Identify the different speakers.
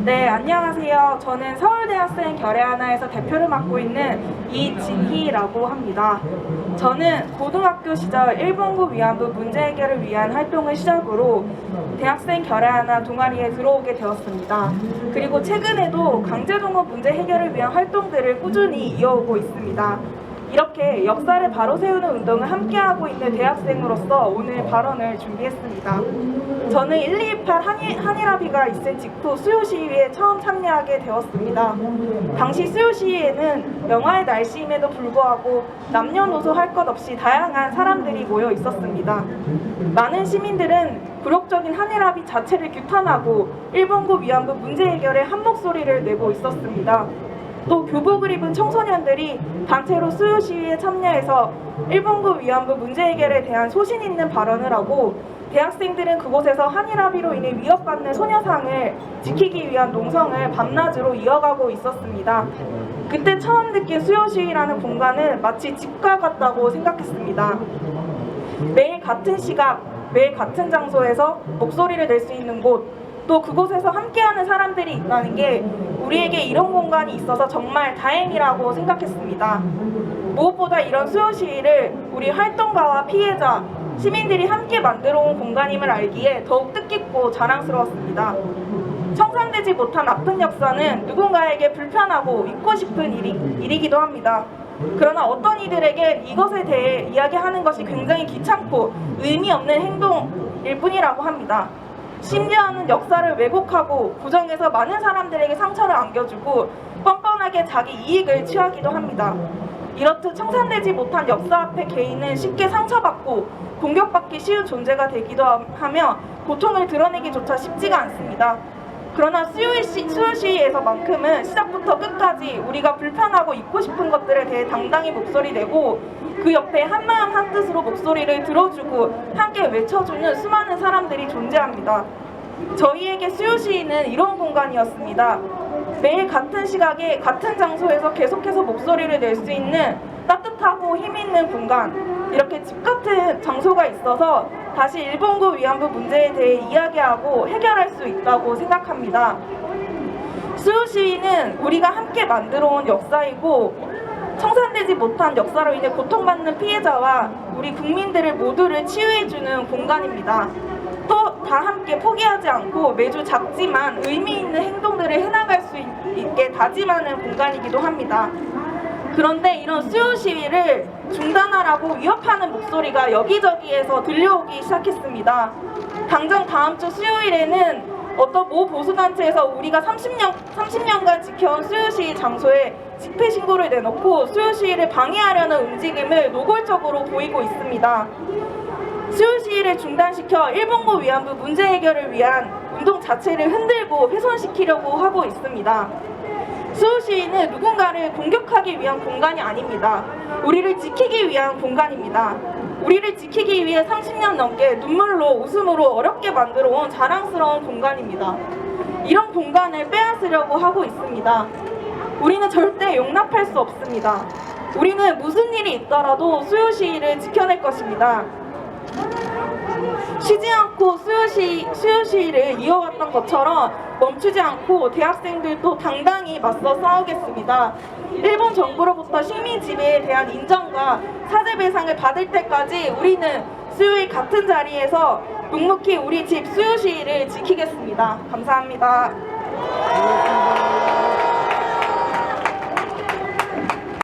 Speaker 1: 네, 안녕하세요. 저는 서울대학생 결의하나에서 대표를 맡고 있는 이진희라고 합니다. 저는 고등학교 시절 일본고 위안부 문제 해결을 위한 활동을 시작으로 대학생 결의하나 동아리에 들어오게 되었습니다. 그리고 최근에도 강제동원 문제 해결을 위한 활동들을 꾸준히 이어오고 있습니다. 이렇게 역사를 바로 세우는 운동을 함께하고 있는 대학생으로서 오늘 발언을 준비했습니다. 저는 1228 한일합의가 있은 직후 수요 시위에 처음 참여하게 되었습니다. 당시 수요 시위에는 영하의 날씨임에도 불구하고 남녀노소 할 것 없이 다양한 사람들이 모여 있었습니다. 많은 시민들은 굴욕적인 한일합의 자체를 규탄하고 일본고 위안부 문제 해결에 한 목소리를 내고 있었습니다. 또 교복을 입은 청소년들이 단체로 수요 시위에 참여해서 일본고 위안부 문제 해결에 대한 소신 있는 발언을 하고 대학생들은 그곳에서 한일합의로 인해 위협받는 소녀상을 지키기 위한 농성을 밤낮으로 이어가고 있었습니다. 그때 처음 느낀 수요 시위라는 공간은 마치 집과 같다고 생각했습니다. 매일 같은 시각, 매일 같은 장소에서 목소리를 낼 수 있는 곳, 또 그곳에서 함께하는 사람들이 있다는 게 우리에게 이런 공간이 있어서 정말 다행이라고 생각했습니다. 무엇보다 이런 수요 시위를 우리 활동가와 피해자, 시민들이 함께 만들어 온 공간임을 알기에 더욱 뜻깊고 자랑스러웠습니다. 청산되지 못한 아픈 역사는 누군가에게 불편하고 잊고 싶은 일이기도 합니다. 그러나 어떤 이들에게 이것에 대해 이야기하는 것이 굉장히 귀찮고 의미 없는 행동일 뿐이라고 합니다. 심지어는 역사를 왜곡하고 부정해서 많은 사람들에게 상처를 안겨주고 뻔뻔하게 자기 이익을 취하기도 합니다. 이렇듯 청산되지 못한 역사 앞에 개인은 쉽게 상처받고 공격받기 쉬운 존재가 되기도 하며 고통을 드러내기조차 쉽지가 않습니다. 그러나 수요 시위에서만큼은 시작부터 끝까지 우리가 불편하고 잊고 싶은 것들에 대해 당당히 목소리 내고 그 옆에 한마음 한뜻으로 목소리를 들어주고 함께 외쳐주는 수많은 사람들이 존재합니다. 저희에게 수요 시위는 이런 공간이었습니다. 매일 같은 시각에 같은 장소에서 계속해서 목소리를 낼 수 있는 따뜻하고 힘있는 공간, 이렇게 집 같은 장소가 있어서 다시 일본고 위안부 문제에 대해 이야기하고 해결할 수 있다고 생각합니다. 수요 시위는 우리가 함께 만들어온 역사이고 청산되지 못한 역사로 인해 고통받는 피해자와 우리 국민들을 모두를 치유해주는 공간입니다. 또 다 함께 포기하지 않고 매주 작지만 의미 있는 행동들을 해나갈 수 있게 다짐하는 공간이기도 합니다. 그런데 이런 수요 시위를 중단하라고 위협하는 목소리가 여기저기에서 들려오기 시작했습니다. 당장 다음 주 수요일에는 어떤 모 보수단체에서 우리가 30년간 지켜온 수요 시위 장소에 집회 신고를 내놓고 수요 시위를 방해하려는 움직임을 노골적으로 보이고 있습니다. 수요 시위를 중단시켜 일본고 위안부 문제 해결을 위한 운동 자체를 흔들고 훼손시키려고 하고 있습니다. 수요 시위는 누군가를 공격하기 위한 공간이 아닙니다. 우리를 지키기 위한 공간입니다. 우리를 지키기 위해 30년 넘게 눈물로 웃음으로 어렵게 만들어온 자랑스러운 공간입니다. 이런 공간을 빼앗으려고 하고 있습니다. 우리는 절대 용납할 수 없습니다. 우리는 무슨 일이 있더라도 수요 시위를 지켜낼 것입니다. 쉬지 않고 수요 시위를 이어왔던 것처럼 멈추지 않고 대학생들도 당당히 맞서 싸우겠습니다. 일본 정부로부터 식민 지배에 대한 인정과 사죄 배상을 받을 때까지 우리는 수요일 같은 자리에서 묵묵히 우리 집 수요 시위를 지키겠습니다. 감사합니다.